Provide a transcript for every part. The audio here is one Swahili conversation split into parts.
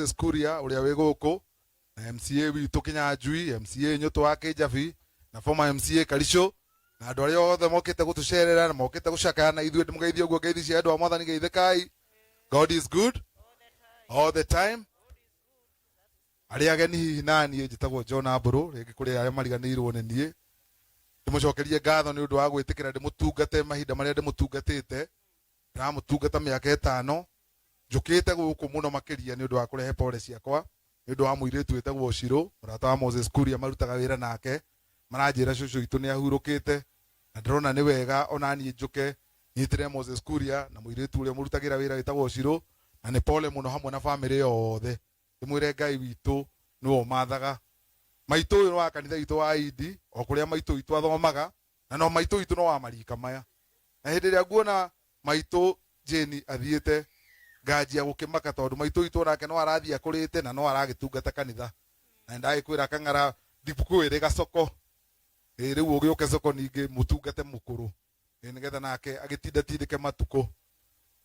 Skuria uria wi guku na MCA witu Kinyanjui, MCA Nyuto wa Kijabi na former MCA Karisho na andu aria othe mokite gutucerera na mokite gucakana ithuĩ ndĩmũgeithie ũguo ngeithi cia andũ a Mwathani geithĩkai. God is good all the time. Aria ageni hihi naniĩ njĩtagwo John Aburu, rĩngĩ kũrĩ arĩa mariganĩirwo nĩ niĩ. Ndĩmũcokerie ngatho nĩ ũndũ wa gwĩtĩkĩra ndĩmũtungate mahinda marĩa ndĩmũtungatĩte. Ndĩramũtungata mĩaka 5. Njũkĩte gũkũ mũno makĩria nĩ ũndũ wa kũrehe pole ciakwa nĩ ũndũ wa mũirĩtu wĩtagwo Shiro, mũrata wa Moses Skuria marutaga wĩra nake. Maranjĩra cũcũ itũ nĩ ahurũkĩte na ndĩrona nĩ wega ona niĩ njũke nyitĩre Moses Skuria na mũirĩtu ũrĩa mũrutagĩra wĩra wĩtagwo Shiro, na nĩ pole mũno hamwe na bamĩrĩ yothe. Ndĩmwĩre Ngai witũ nĩwe ũmathaga. Maitũ ũyũ nĩ wa kanitha witũ wa Idi, o kũrĩa maitũ witũ athomaga, na no maitũ witũ no wa marika maya. Na hĩndĩ ĩrĩa nguona maitũ Jane athiĩte ngajia gũkĩmaka tondũ maitũ witũ onake no arathiĩ akũrĩte na no aragĩtungata kanitha. Na ndagĩkwĩra Kang'ara ndikukwĩrĩ gacoko. Rĩu ũgĩũke coko ningĩ mũtungate mũkũrũ. Nĩgetha nake agĩtinda tindĩke matukũ.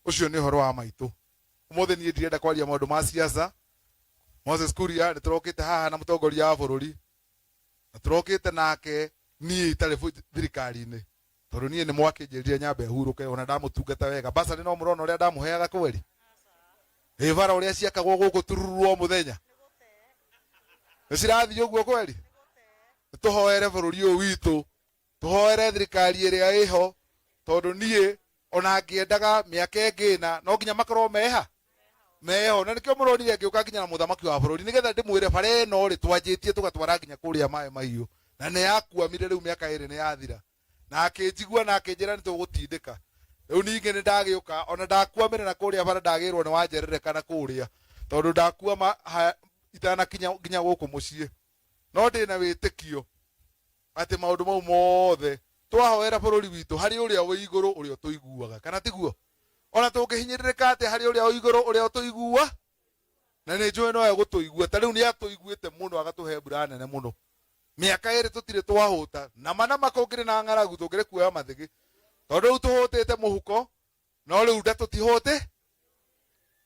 Ũcio nĩ ũhoro wa maitũ. Ũmũthĩ niĩ ndirenda kwaria maũndũ ma siasa. Moses Skuria nĩtũrokĩte haha na mũtongoria wa bũrũri. Na tũrokĩte nake niĩ itarĩ thirikari-inĩ. Tondũ niĩ nĩ mwakĩnjĩrire nyambe hurũke ona ndamũtungata wega. Basa nĩ no mũrona ũrĩa ndamũheaga kweri. Bara ũrĩa ciakagwo gũkũ tururwo mũthenya. Nĩcirathiĩ ũguo kweri. Tũhoere bũrũri ũyũ witũ. Tũhoere thirikari ĩrĩa ĩho. Tondũ niĩ ona ngĩendaga mĩaka ĩngĩ no nginya makorwo meha. Meho na nĩkĩo mũronire ngĩũka nginya na mũthamaki wa bũrũri nĩgetha ndĩmwĩre bara ĩno rĩ twanjĩtie tũgatwara nginya kũrĩa maĩ mahiũ. Na nĩ yakuamire rĩu mĩaka 2 nĩ yathira. Na akĩnjigua na akĩnjĩra nĩtũgũtindĩka. Rĩu ningĩ nĩ ndagĩũka ona ndakuamire na kũrĩa bara ndagĩrwo nĩ wanjerereka na kũrĩa. Tondũ ndakuama itanakinya nginya gũkũ mũciĩ. No ndĩna wĩtĩkio atĩ maũndũ mau mothe twahoera bũrũri witũ harĩ ũrĩa wĩ igũrũ ũrĩa tũiguaga. Kana tiguo? Ona tũngĩhinyĩrĩrĩka atĩ harĩ ũrĩa wĩ igũrũ ũrĩa tũigua. Na nĩ njũĩ no egũtũigua. Ta rĩu nĩ atũiguĩte mũno agatũhe mbura nene mũno. Mĩaka 2 tũtirĩ twahũta. Na mana makongĩrĩ na ng'aragu tũngĩrĩ kuoya mathĩgĩ. Tondũ rĩu tũhũtĩte mũhuko. No rĩu nda tũtihũte.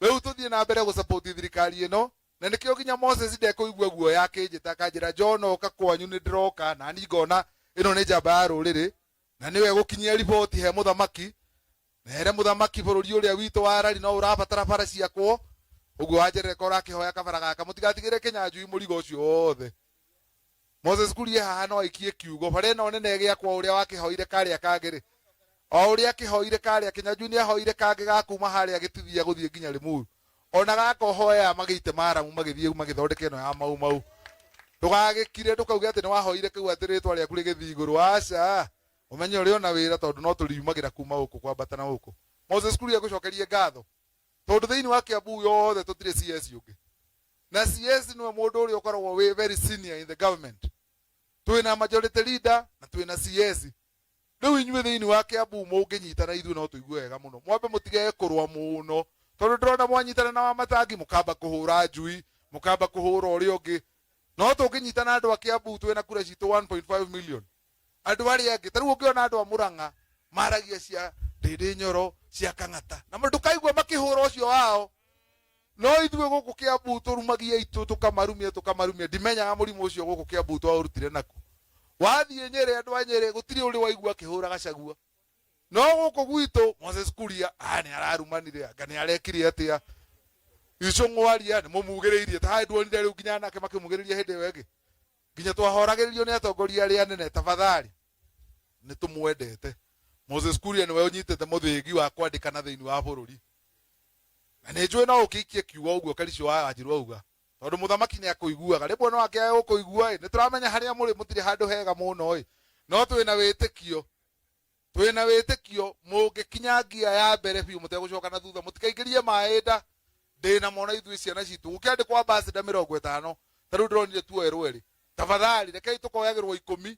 Rĩu tũthiĩ na mbere gũsupport thirikari ĩno. Na nĩkĩo nginya Moses ndekũigua guoya akĩnjĩta akanjĩra John oka kwanyu nĩ ndĩroka na ni ngona ĩno nĩ njamba ya rũrĩrĩ. Na nĩwe gũkinyia riboti he mũthamaki. Na here mũthamaki bũrũri ũrĩa witũ wa Rari no ũrabatara bara ciakwo. Ũguo wanjereka ũrakĩhoya kabara gaka mũtigatigĩre Kinyanjui mũrigo ũcio wothe. Moses Skuria haha no aikie kiugo bara ĩno nene gĩakwa ũrĩa wakĩhoire karĩa kangĩrĩ. O ũrĩa akĩhoire karĩa Kinyanjui nĩ ahoire kangĩ ga kuma harĩa gĩtithia gũthiĩ nginya Limuru. Ona gaka hoya magĩite maramu magĩthiĩ magĩthondeke ĩno ya mau. Tũgagĩkire tũkauga atĩ nĩ wahoire kĩu atĩ rĩtwa rĩaku rĩgĩthiĩ igũrũ. Aca ũmenye ũrĩ ona wĩra tondũ no tũriumagĩra kuma gũkũ kwambata na gũkũ. Moses Skuria gũcokerie ngatho. Tondũ thĩinĩ wa Kiambu yothe tũtirĩ CS ũngĩ. Na CS nĩwe mũndũ ũrĩa ũkoragwo very senior in the government. Twĩna majority leader na twĩna CS. Rĩu inyuĩ thĩinĩ wa Kiambu mũngĩnyitana ithuĩ no tũigue wega mũno. Mwambe mũtige kũrũa mũno. Tondũ ndĩrona mwanyitana na Wamatangi mũkamba kũhũra njui, mũkamba kũhũra ũrĩa ũngĩ. No tũngĩnyitana andũ a Kiambu twĩna kura citũ 1.5 million. Andũ arĩa angĩ ta rĩu ũngĩona andũ a Murang'a maragia cia Ndĩndĩ Nyoro cia Kang'ata. Na ndũkaigua makĩhũra ũcio wao. No ithuĩ gũkũ Kiambu tũrumagia itũ tũkamarumia. Ndimenyaga mũrimũ ũcio gũkũ Kiambu twaũrutire naku. Wathiĩ Nyeri andũ a Nyeri gũtirĩ ũrĩ waigua akĩhũra Gachagua. No gũkũ gwitũ Moses Skuria nĩ ararumanire anga nĩ arekire atĩa. Icũng'waria nĩ mũmugĩrĩirie ta ndwonire rĩu nginya nake makĩmugĩrĩria hĩndĩ ĩyo ĩngĩ. Nginya twahoragĩrĩrio nĩ atongoria arĩa anene tafadhali. Nĩ tũmwendete. Moses Skuria nĩwe ũnyitĩte mũthĩgi wa kwandĩkana thĩinĩ wa bũrũri. Na nĩ njũĩ no ũkĩikie kiugo ũguo Karisho wa Wanjiru auga. Tondũ mũthamaki nĩ akũiguaga. Rĩmwe no akĩaga gũkũigua nĩ tũramenya harĩa mũrĩ mũtirĩ handũ hega mũno. No twĩna wĩtĩkio. Twĩna wĩtĩkio mũngĩkinya ngia ya mbere biũ mũtegũcoka na thutha mũtikaingĩrie maĩ nda. Ndĩna mona ithuĩ ciana citũ gũkĩandĩkwo ambassador 50. Ta rĩu ndĩronire tu erũ. Tafadhali rekei tũkoyagĩrwo 10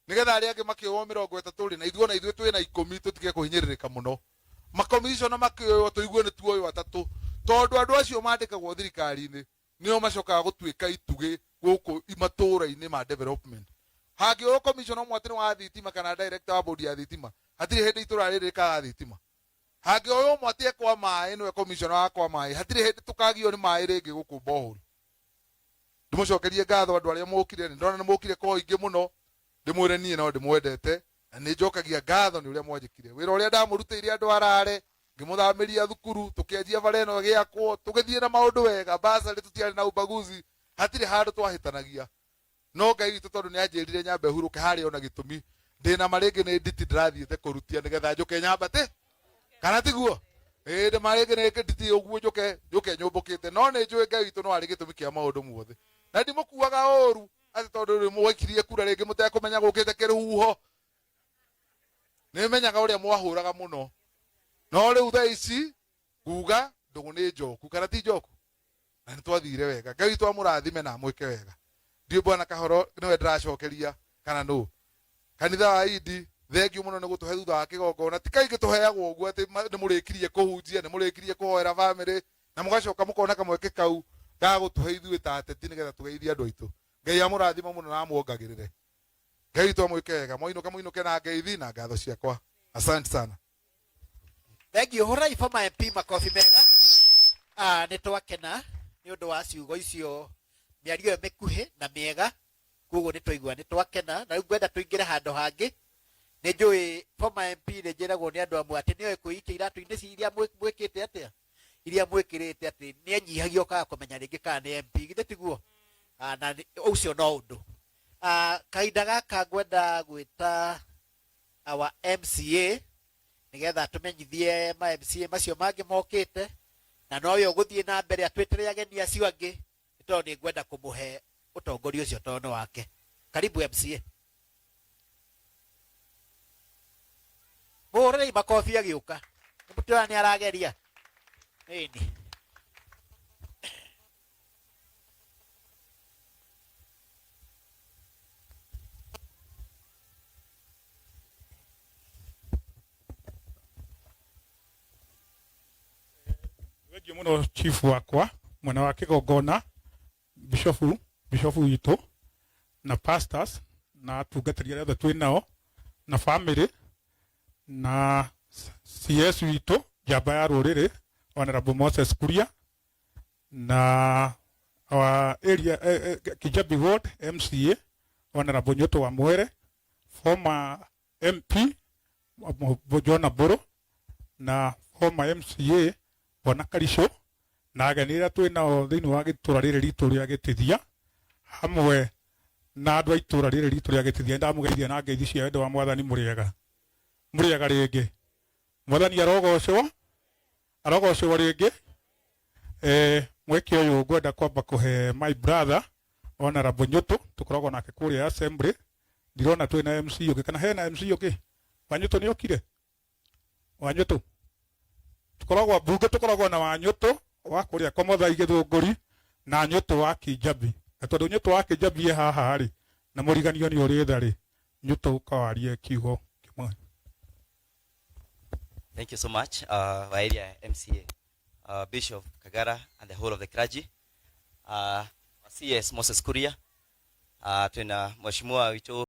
nĩgetha arĩa angĩ makĩoywo 30 na ithuĩ twĩna 10 tũtige kũhinyĩrĩrĩka mũno. Makomishona makĩoywo tũigue nĩ tuoywo 3 tondũ andũ acio mandĩkagwo thirikari-inĩ nĩo macokaga gũtuĩka itugĩ gũkũ matũũra-inĩ ma development. Hangĩoywo commissioner ũmwe atĩ nĩ wa thitima kana director wa bodi ya thitima hatirĩ hĩndĩ itũra rĩrĩ rĩkaga thitima. hage oyo mwatie kwa mai no commissioner wa kwa mai hatire hindi tukagio ni mai ringi guku bohuru ndimucokerie ngatho andu aria mukire ndona ni mukire kwa ingi muno ndimwire nie no ndimwendete na ni njokagia ngatho ni uria mwanjikire wira uria ndamurutire andu arare ngimuthamiria thukuru tukianjia bareno giakwo tugithie na maundu wega basa ri tutiari na ubaguzi hatire handu twahitanagia no Ngai witu tondu ni anjirire nyambe huruke hari ona gitumi ndina maringi ni nditi ndirathiete kurutia nigetha njuke nyambate kana tiguo ndi maringi ni nditi uguo njuke nyumbukite no ni njui Ngai witu no ari gitumi kia maundu muothe na ndimukuaga oru ati tondu ri mwakirie kura ringi mutekumenya gukite kiruhuho ni menyaga uria mwahuraga muno no riu thaa ici kuga ndugu ni njoku kana ti njoku na nitwathire wega Ngai witu amurathime na mwike wega ndio bwana Kahoro niwe ndiracokeria kana no kanitha wa Idi thengiu muno ni gutuhe thutha wa kigongona ti kaingi tuheagwo uguo ati ni murikirie kuhunjia ni murikirie kuhoera family na mugacoka mukona kamweke kau ga gutuhe ithuĩ ta ateti nigetha tugeithie andu aitu Ngai amurathima muno na amuongagirire Ngai witu amwike wega muinuke na ngeithi na ngatho ciakwa asante sana. Thank you. Horai former MP makofi mega. Nĩ twakena nĩ ũndũ wa ciugo icio mĩario mĩkuhĩ na mĩega koguo nĩ twaigua nĩ twakena na rĩu ngwenda tũingĩre handũ hangĩ nĩ njũĩ former MP nĩ njĩragwo nĩ andũ amwe atĩ nĩoĩ kwĩikia iratũ-inĩ iria mwĩkĩte atĩa iria mwĩkĩrĩte atĩ nĩ anyihagia ũkaga kũmenya rĩngĩ kana nĩ MP githĩ tiguo na ũcio no ũndũ kahinda gaka ngwenda gwĩta our MCA nigetha tumenyithie ma MCA macio mangĩ mokĩte na noyo gũthiĩ na mbere atwĩtĩre ageni acio angĩ tondũ nĩ ngwenda kũmũhe ũtongoria ũcio tondũ wake. Karibu MCA. Mũhũrĩrei makobi agĩũka nĩmũtĩona nĩ arageria ĩni. Thank you muno chief wakwa mwana wa kigongona bishofu witu na pastors na tugatĩria othe twĩ nao na family na CS witu njamba ya rũrĩrĩ Honorable Moses Kuria na our area Kijabi Ward MCA Honorable Nyoto wa Mwere former MP Bojona Boro na former MCA Bwana Karisho na agenira twĩ nao thĩinĩ wa gĩtũra rĩrĩ ritũ rĩa Gĩtithia hamwe na andũ a itũra rĩrĩ ritũ rĩa Gĩtithia ndamugeithia na ngeithi cia wendo wa mwathani mũrĩega rĩngĩ mwathani arogocwo rĩngĩ mweke ũyũ ngwenda kwamba kũhe my brother Honorable Nyoto tũkoragwo nake kũrĩa assembly ndirona twĩ na MC ũngĩ kana hena MC ũngĩ Wanyũtũ nĩ okire Wanyũtũ tukoragwo bunge tukoragwo na Wanyũtũ wa kũrĩa kwa Mũthai Gĩthũngũri na Nyũtũ wa Kijabi na tondũ Nyũtũ wa Kijabi haha rĩ na mũriganio nĩ ũrĩ tha rĩ Nyũtũ ũkawarie kiugo kĩmwe. Thank you so much, area MCA, Bishop Kagara and the whole of the clergy, CS Moses Kuria, tuna mheshimiwa witu